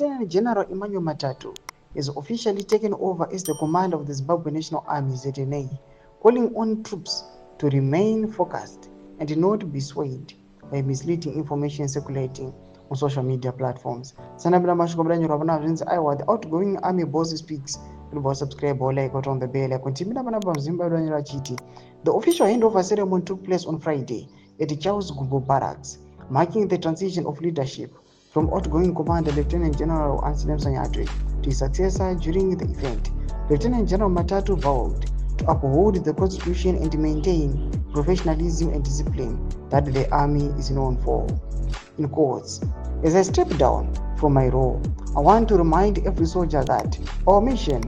Lieutenant General Emmanuel Matatu is officially taken over as the commander of the Zimbabwe National Army ZNA, calling on troops to remain focused and not be swayed by misleading information circulating on social media platforms. The outgoing army boss speaks. Subscribe or like on the bell. The official handover ceremony took place on Friday at the CHAMISA barracks, marking the transition of leadership from outgoing Commander Lieutenant General Sanyatwe to his successor. During the event, Lieutenant General Matatu vowed to uphold the Constitution and maintain professionalism and discipline that the Army is known for. In quotes, as I step down from my role, I want to remind every soldier that our mission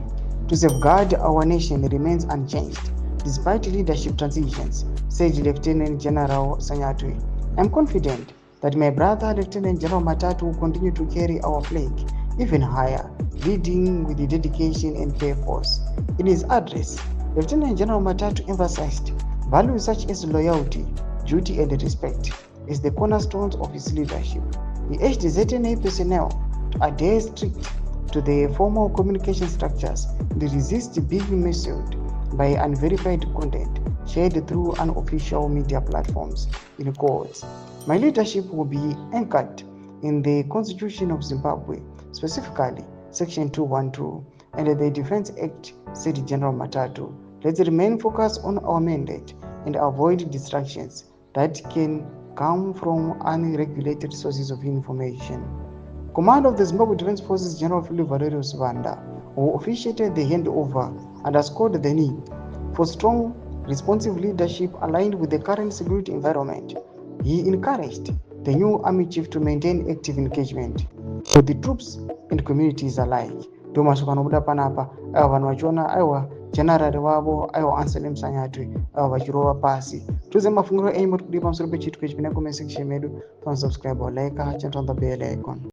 to safeguard our nation remains unchanged despite leadership transitions, said Lieutenant General Sanyatwe. I am confident that my brother Lieutenant General Matatu will continue to carry our flag even higher, leading with the dedication and purpose. In his address, Lieutenant General Matatu emphasized values such as loyalty, duty, and respect as the cornerstones of his leadership. He urged the ZNA personnel to adhere strict to the formal communication structures and resist being misled by unverified content shared through unofficial media platforms. In quotes, my leadership will be anchored in the Constitution of Zimbabwe, specifically Section 212 and the Defense Act, said General Matatu. Let's remain focused on our mandate and avoid distractions that can come from unregulated sources of information. Commander of the Zimbabwe Defense Forces General Philip Valerius Vanda, who officiated the handover, underscored the need for strong, responsive leadership aligned with the current security environment. He encouraged the new army chief to maintain active engagement with the troops and communities alike. Domashukanobuda panapa, ava vanhu vachiona aiwa general wavo aiwa Anselm Sanyatwe ava vachirova pasi. Tuze mafungiro enyu muri kudi pamusoro pechitiko chipinda comment section medu. Subscribe or like channel on the bell icon.